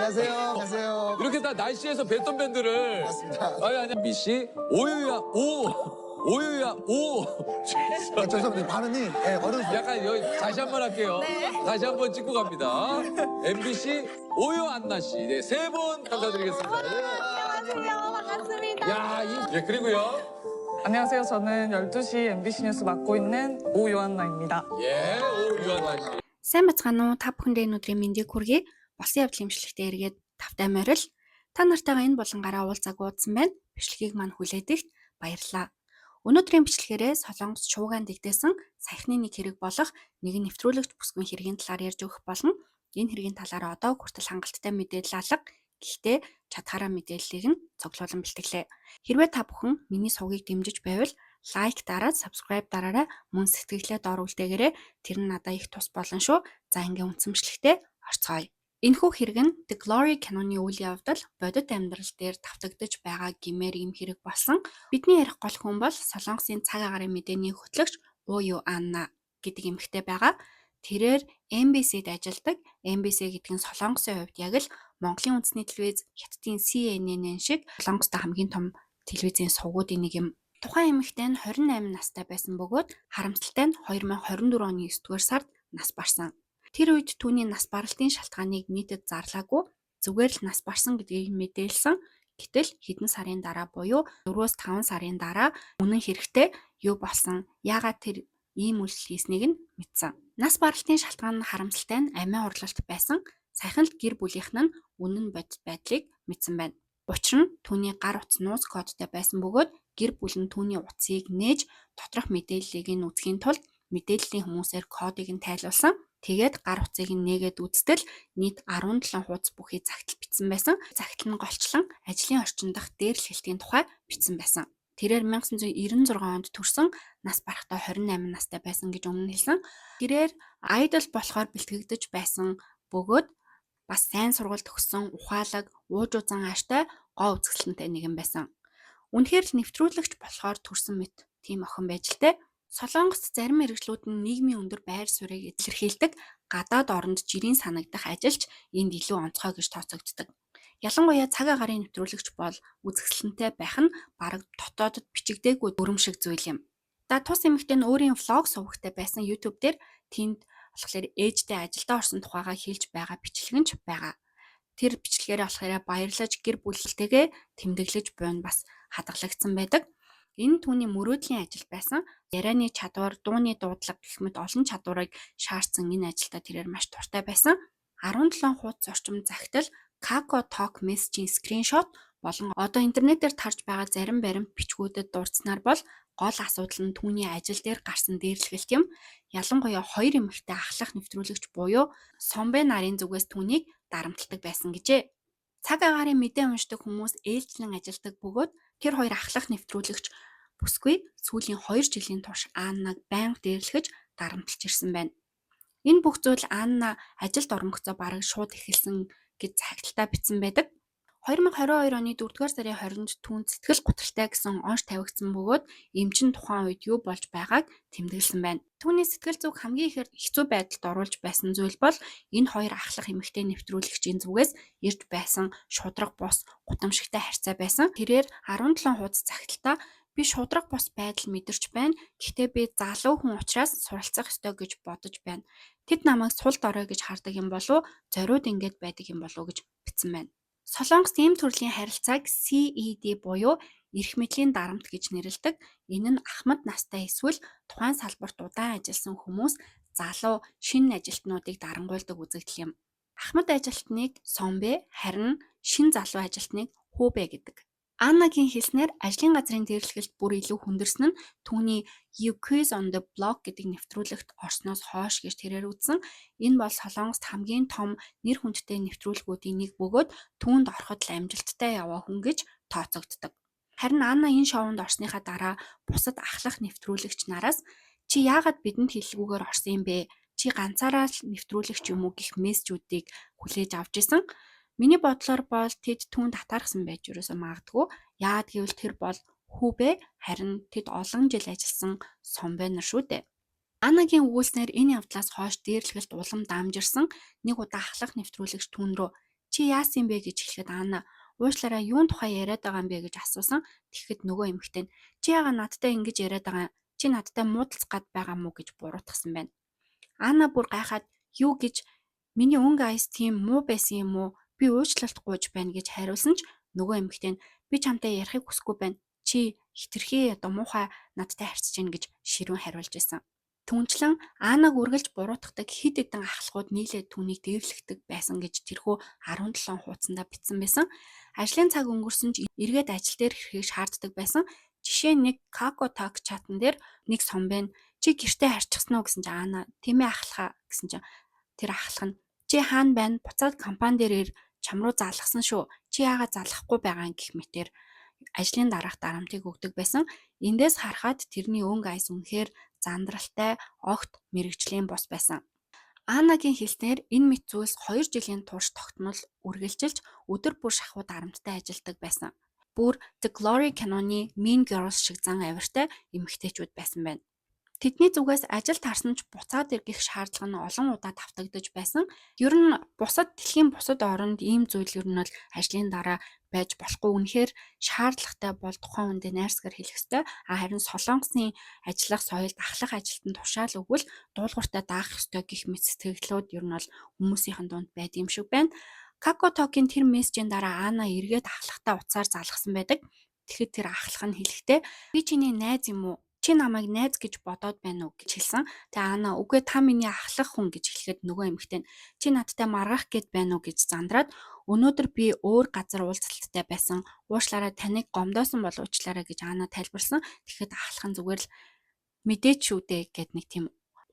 안녕하세요. 이렇게 다 날씨에서 뵀던 밴드를. 맞습니다. 아니 미씨 오유야 오유야 오. 죄송합니다. 발음이 어려우세요. 약간 여기 다시 한번 할게요. 다시 한번 찍고 갑니다. MBC 오유 안나 씨, 네, 세 분 감사드리겠습니다. 안녕하세요. 반갑습니다. 예, 그리고요. 안녕하세요. 저는 12시 MBC 뉴스 맡고 있는 오요한나입니다. 예, 오유 안나 씨. Сайн бацгаана уу? Та бүхэндээ өнөөдрийн мэндийг хүргэе. Болсон явдлын имшлэгтээ эргээд тавтай морил. Та нартайгаа энэ болонгаараа уулзааг уудсан байна. Бичлэгийг маань хүлээдэгт баярлалаа. Өнөөдрийн бичлэгээрээ Солонгос шуугаан дэгдээсэн саяхны нэг хэрэг болох нэгэн нэвтрүүлэгч бүсгүйн хэргийн талаар ярьж өгөх болно. Энэ хэргийн талаар одоо хүртэл хангалттай мэдээлэл алга. Гэхдээ чадхаараа мэдээллийг нь цуглуулan бэлтгэлээ. Хэрвээ та бүхэн миний сувгийг дэмжиж байвал лайк дараад, subscribe дараарай, мөн сэтгэлээ доор үлдээгээрэй. Тэр нь надад их тус болно шүү. За ингээм үнцэмшлэхтэй орцгоё. Энэхүү хэрэг нь The Glory киноны үйл явдал бодит амьдрал дээр давтагдж байгаа гэмээр юм хэрэг болсон. Бидний ярих гол хүн бол Солонгосын цаг агаарын мэдээний хөтлөгч Уу Анна гэдэг эмэгтэй байгаа. Тэрээр MBC-д ажилладаг. MBC гэдэг нь Солонгосын хувьд яг л Монголын үндэсний телевиз, Хятадын CNN шиг Солонгост хамгийн том телевизийн сувгуудын нэг юм. Тухайн эмэгтэй нь 28 настай байсан бөгөөд харамсалтай нь 2024 оны 9-р сард нас барсан. Тэр үед түүний нас баралтын шалтгааныг нийтэд зарлаагүй, зүгээр л нас барсан гэдгийг мэдээлсэн. Гэтэл хэдэн сарын дараа буюу 4-5 сарын дараа үнэн хэрэгтээ юу болсон, яагаад тэр ийм үйлдэл хийснийг нь мэдсэн. Нас баралтын шалтгаан нь харамсалтай нь амиа орлолт байсан. Саяхан л гэр бүлийнх нь үнэн бодит байдлыг мэдсэн байна. Учир нь түүний гар утас нууц кодтай байсан бөгөөд гэр бүл нь түүний утсыг нээж доторх мэдээллийг нь үзэхийн тулд мэдээллийн хүмүүсээр кодыг нь тайлуулсан. Тэгээд гар утсыг нь нээгээд үзтэл нийт 17 хуудас бүхий загтал бичсэн байсан. Загтал нь голчлон ажлын орчин дахь дээрлэлтийн тухай бичсэн байсан. Тэрээр 1996 онд төрсөн, нас барахдаа 28 настай байсан гэж өмнө хэлсэн. Тэрээр айдол болохоор бэлтгэгдэж байсан бөгөөд бас сайн сургууль төгссөн, ухаалаг, ууж узан ааштай, гоо үзэсгэлэнтэй нэгэн байсан. Үнэхээр л нэвтрүүлэгч болохоор төрсөн мэт тийм охин байж л дээ. Солонгост зарим мэргэжлүүд нь нийгмийн өндөр байр суурийг илэрхийлдэг, гадаад оронд жирийн санагдах ажилч энд илүү онцгой гэж тооцогддог. Ялангуяа цаг агаарын нэвтрүүлэгч бол үзэсгэлэнтэй байх нь бараг дотоодод бичигдээгүй дүрм шиг зүйл юм. За тус эмэгтэй нь өөрийн влог сувагтай байсан YouTube дээр тэнд болохоор ээжтэй ажилдаа орсон тухайгаа хэлж байгаа бичлэг нь ч байгаа. Тэр бичлэгээр болохоор баярлаж гэр бүлтэйгээ тэмдэглэж буйн бас хадгалагдсан байдаг. Энэ түүний мөрөөдлийн ажил байсан. Ярианы чадвар, дууны дуудлага гэх мэт олон чадварыг шаардсан энэ ажилдаа тэрээр маш дуртай байсан. 17 хуудас орчим загтал Kako Talk Message-ийн скриншот болон одоо интернетээр тарж байгаа зарим баримт бичгүүдэд дурдсанаар бол гол асуудал нь түүний ажил дээр гарсан дээрлэхэлт юм. Ялангуяа хоёр эмэгтэй ахлах нэвтрүүлэгч буюу Сомбэ нарын зүгээс түүнийг дарамталдаг байсан гэжээ. Цаг агаарын мэдээ уншдаг хүмүүс ээлжлэн ажилдаг бөгөөд тэр хоёр ахлах нэвтрүүлэгч бүсгүй сүүлийн 2 жилийн турш Аннаг байнга дээрлэхэж дарамтлж ирсэн байна. Энэ бүх зүйл Анна ажилд оронгоцоо бараг шууд эхэлсэн гэж цагталтаа бичсэн байдаг. 2022 оны 4-р сарын 20-нд түүнд сэтгэл готролтой гэсэн онш тавигдсан бөгөөд эмчин тухайн үед юу болж байгааг тэмдэглэсэн байна. Түүний сэтгэл зүг хамгийн ихээр хэцүү байдалд оруулж байсан зүйл бол энэ хоёр ахлах эмэгтэй нэвтрүүлэгчийн зүгээс ирж байсан шудраг бус гутамшигтай харьцаа байсан. Тэрээр 17 хуудас цагталтаа би шудраг бус байдал мэдэрч байна. Гэхдээ би залуу хүн учраас суралцах ёстой гэж бодож байна. Тэд намайг сул дорой гэж хардаг юм болов уу? Зориуд ингэж байдаг юм болов уу гэж бичсэн байна. Солонгост ийм төрлийн харилцааг CED буюу эрх мэдлийн дарамт гэж нэрлэдэг. Энэ нь ахмад настай эсвэл тухайн салбарт удаан ажилласан хүмүүс залуу шинэ ажилтнуудыг дарангуйлдаг үзэгдэл юм. Ахмад ажилтныг Сомбэ, харин шинэ залуу ажилтныг Хүүбэ гэдэг. Аннагийн хэлснээр ажлын газрын дээрлэхэлт бүр илүү хүндэрсэн нь түүний Quiz on the Block гэдэг нэвтрүүлэгт орсноос хойш гэж тэрээр үзсэн. Энэ бол Солонгост хамгийн том нэр хүндтэй нэвтрүүлгүүдийн нэг бөгөөд түүнд ороход л амжилттай яваа хүн гэж тооцогддог. Харин Анна энэ шоунд орсныхаа дараа бусад ахлах нэвтрүүлэгч нараас чи яагаад бидэнд хэллэгүйгээр орсон юм бэ? Чи ганцаараа л нэвтрүүлэгч юм уу гэх мессежүүдийг хүлээж авч исэн. Миний бодлоор бол тэд түүнд татаархсан байж юусоо магадгүй. Яагаад гэвэл тэр бол Хүүбэ, харин тэд олон жил ажилласан Сомбэ нар шүү дээ. Аннагийн өгүүлснээр энэ явдлаас хойш дээрлэхэлт улам дамжирсан. Нэг удаа ахлах нэвтрүүлэгч түүн рүү Чи яасан бэ гэж хэлэхэд Анна уушлаараа юун тухай яриад байгаа юм бэ гэж асуусан. Тэгэхэд нөгөө эмэгтэй нь чи яагаад надтай ингэж яриад байгаа? Чи надтай муудалцах гад байгаа мó гэж буруутгасан байна. Анна бүр гайхаад юу гэж миний өнгө айс тийм муу байсан юм уу? Би уучлалт гуйж байна гэж хариулсан ч нөгөө эмэгтэй нь би чамтай ярихыг хүсэхгүй байна. Чи хитрхи муухай надтай харьцаж гин гэж ширүүн хариулж байсан. Түүнчлэн Аннаг үргэлж буруутгадаг хэд хэдэн ахлахууд нийлээд түүнийг дээрлэгдэг байсан гэж тэрхүү 17 хуудсандаа бичсэн байсан. Ажлын цаг өнгөрсөн ч эргээд ажил дээр ирэхийг шаарддаг байсан. Жишээ нь нэг Kakao Talk чатан дээр нэг сон байна. Чи гэртээ харьчихсан уу гэсэн чинь Анна тийм ээ ахлахаа гэсэн чинь тэр ахлах нь чи хаана байна? Буцаад компани дээр чам руу залгасан шүү. Чи яагаад залгахгүй байгаа юм гэх мэтэр ажлын дараах дарамтыг өгдөг байсан. Эндээс харахад тэрний өнгө айс үнэхээр зандралтай, огт мэрэгжлийн бос байсан. Аннагийн хэлснээр энэ мэт зүйлс 2 жилийн турш тогтмол үргэлжилж өдөр бүр шахуу дарамттай ажилладаг байсан. Бүр The Glory киноны Mean Girls шиг зан авиртай эмэгтэйчүүд байсан байна. Тэдний зүгээс ажил таарсан ч буцаад эргэх шаардлага нь олон удаа давтагдаж байсан. Ер нь дэлхийн бусад оронд ийм зүйл ер нь бол ажлын дараа байж болохгүй үнэхээр шаардлагатай бол тухайн хүндээ найрсгаар хэлэх ёстой. Харин Солонгосын ажиллах соёлд ахлах ажилтнанд тушаал өгвөл дуулууртаа даах ёстой гэх мэт сэтгэлдлүүд ер нь бол хүмүүсийн дунд байд юм шиг байна. Kakao Talk-ийн тэр мессежийн дараа Анна эргээд ахлахтаа уцаар залгасан байдаг. Тэгэхэд тэр ахлах нь хэлэхдээ би чиний найз юм уу? Чи намайг найз гэж бодоод байна уу гэж хэлсэн. Тэгээ Анна үгүй та миний ахлах хүн гэж хэлэхэд нөгөө эмэгтэй нь чи надтай маргах гээд байна уу гэж зандраад өнөөдөр би өөр газар уулзалттай байсан. Уушлаараа таныг гомдоосон бол уучлаарай гэж Анна тайлбарсан. Тэгэхэд ахлах нь зүгээр л мэдээч шүү дээ гэд нэг тийм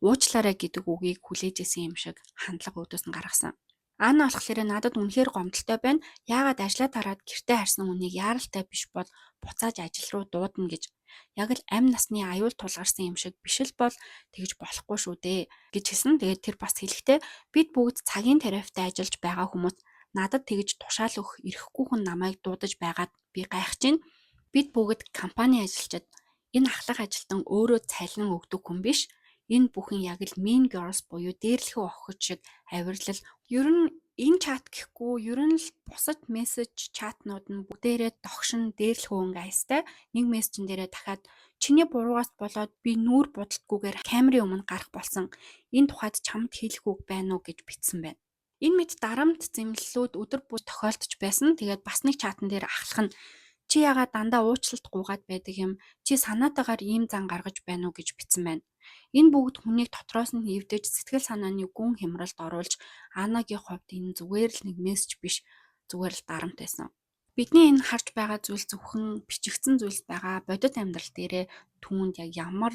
уучлаарай гэдэг үгийг хүлээж исэн юм шиг хандлага өөдөөс нь гаргасан. Анна болохоор надад үнэхээр гомдолтой байна. Яагаад ажлаа тараад гэртээ харсан хүнийг яаралтай биш бол буцааж ажил руу дуудана гэж. Яг л амь насны аюул тулгарсан юм шиг биш л бол тэгж болохгүй шүү дээ гэж хэлсэн. Тэгээд тэр бас хэлэхдээ бид бүгд цагийн тариафтай ажиллаж байгаа хүмүүс надад тэгж тушаал өгөх эрэхгүй хүн намайг дуудаж байгаад би гайхаж байна. Бид бүгд компани ажилчид энэ ахлах ажилтан өөрөө цалин өгдөг хүн биш. Энэ бүхэн яг л Mean Girls буюу дээрлэхүү охид шиг авирлал. Ер нь энэ чат гэхгүй ер нь л бусад мессеж чатнууд нь бүгдээрээ догшин дээрлэхүү өнгө айстай. Нэг мессежэн дээрээ дахиад чиний буруугаас болоод би нүүр будалтгүйгээр камерын өмнө гарах болсон. Энэ тухайд чамд хэлэх үг байна уу гэж бичсэн байна. Энэ мэд дарамт зэмлэлүүд өдөр бүр тохиолдож байсан. Тэгээд бас нэг чатан дээр ахлах нь чи яагаад дандаа уучлалт гуйгаад байдаг юм? Чи санаатаагаар ийм зан гаргаж байна уу гэж бичсэн байна. Энэ бүгд хүнийг дотроос нь хөвдөж сэтгэл санааны гүн хямралд оруулж Аннагийн хувьд энэ зүгээр л нэг мессеж биш зүгээр л дарамт байсан. Бидний энэ харж байгаа зүйл зөвхөн бичигдсэн зүйлс байгаа. Бодит амьдрал дээрээ түүнд яг ямар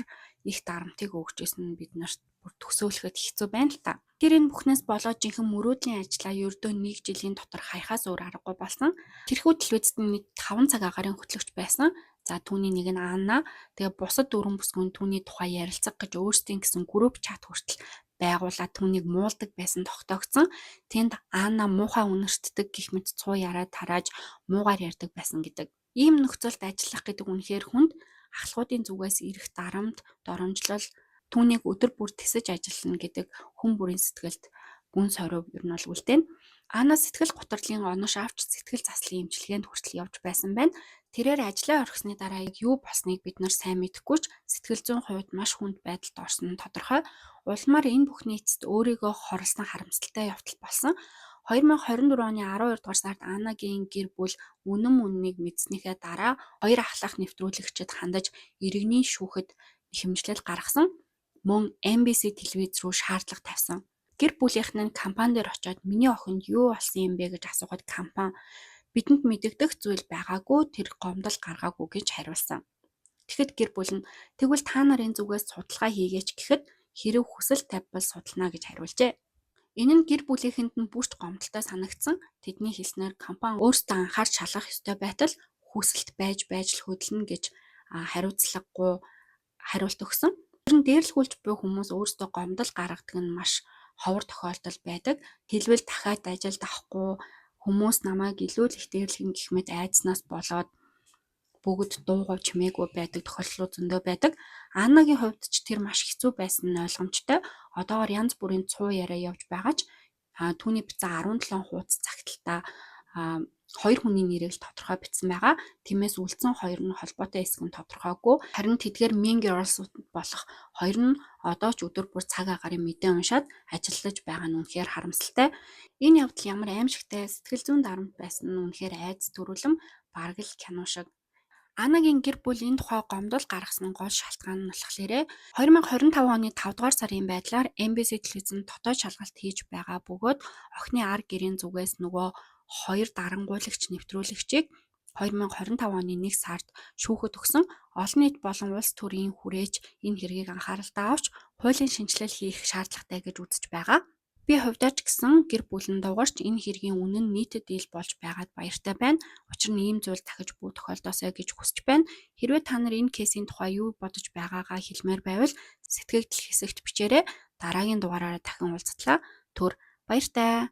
их дарамтыг өгч ирсэн нь бид нарт бүр төсөөлөхөд хэцүү байна л та. Тэр энэ бүхнээс болоод жинхэнэ мөрөөдлийн ажлаа ердөө 1 жилийн дотор хаяхаас өөр аргагүй болсон. Тэрхүү телевизэд нэг 5 цаг агаарын хөтлөгч байсан. За түүний нэг нь Анна. Тэгээ бусад дөрвөн бүсгүн түүний тухай ярилцах гэж өөрсдийн гэсэн групп чат хүртэл байгуулаад түүнийг муулдаг байсан тогтоогдсон. Тэнд Анна муухай үнэртдэг гэх мэт цуу яриад тарааж муугаар ярьдаг байсан гэдэг. Ийм нөхцөлд ажиллах гэдэг үнэхээр хүнд ахлахуудын зүгээс ирэх дарамт, доромжлол түүнийг өдөр бүр тэсэж ажиллана гэдэг хүн бүрийн сэтгэлд гүн сорив ер нь бол үлдээн. Анна сэтгэл готрлын онош авч сэтгэл заслын эмчилгээнд хүртэл явж байсан байна. Тэрээр ажлаа орхисны дараа юу болсныг бид нар сайн мэдэхгүй ч сэтгэл зүйн хувьд маш хүнд байдалд орсон нь тодорхой. Улмаар энэ бүхний эцэст өөрийгөө хорлсон харамсалтай явдал болсон. 2024 оны 12 дугаар сард Аннагийн гэр бүл үннийг мэдснийхээ дараа хоёр ахлах нэвтрүүлэгчид хандаж иргэний шүүхэд хэмжлэл гаргасан. Мөн MBC телевиз рүү шаардлага тавьсан. Гэр бүлийнхэн нь компани дээр очиод миний охинд юу болсон юм бэ гэж асуухад компани бидэнд мэдэгдэх зүйл байгаагүй тэр гомдол гаргаагүй гэж хариулсан. Тэгэхэд гэр бүл нь тэгвэл та нарын зүгээс судалгаа хийгээч гэхэд хэрэг хүсэл тавьбал судална гэж хариулжээ. Энэ нь гэр бүлийнхэнд нь бүрт гомдолтой санагдсан. Тэдний хэлснээр компани өөрсдөө анхаарч шалгах ёстой байтал хүсэлт байж л хөдлөнө гэж хариуцлагагүй хариулт өгсөн. Тэр нь дээрлэхүүлж буй хүмүүс өөрсдөө гомдол гаргадаг нь маш ховор тохиолдол байдаг. Хэлбэл дахиад ажилд авахгүй хүмүүс намайг илүү л их дээрлэх гэх мэт айдснаас болоод бүгд дуугав чимээгүй байдаг тохиолдлууд зөндөө байдаг. Аннагийн хувьд ч тэр маш хэцүү байсан нь ойлгомжтой. Одоогоор янз бүрийн цуу яриа явж байгаа ч Түүний бичсэн 17 хуудас загталтаа 2 хүний нэрийг тодорхой бичсэн байгаа. Тиймээс үлдсэн 2 нь холбоотой эсэх нь тодорхойгүй. Харин тэдгээр Mean Girls болох 2 нь одоо ч өдөр бүр цаг агарын мэдээ уншаад ажиллаж байгаа нь үнэхээр харамсалтай. Энэ явдал ямар аимшигтай, сэтгэл зүйн дарамт байсан нь үнэхээр айц төрүүлэм бараг л кино шиг. Анагийн гэр бүл энэ тухай гомдол гаргасан гол шалтгаан нь болохоор 2025 оны 5 дугаар сарын байдлаар MBC телевизэнд дотоод шалгалт хийж байгаа бөгөөд охины ар гэрийн зүгээс нөгөө 2 дарангуйлагч нэвтрүүлэгчийг 2025 оны 1 сард шүүхэд өгсөн. Олон нийт болон улс төрийн хүрээч энэ хэргийг анхааралтай авч хуулийн шинжилэл хийх шаардлагатай гэж үзэж байгаа. Би хувьдаа ч гэсэн гэр бүлэн дугаарч энэ хэргийн үнэн нийтэд ил болж байгаад баяртай байна. Учир нь ийм зүйл дахиж бүү тохиолдосоо гэж хүсэж байна. Хэрвээ та нар энэ кейсийн тухай юу бодож байгаагаа хэлмээр байвал сэтгэгдэл хэсэгт бичээрэй. Дараагийн дугаараараа дахин уулзтлаа. Баяртай.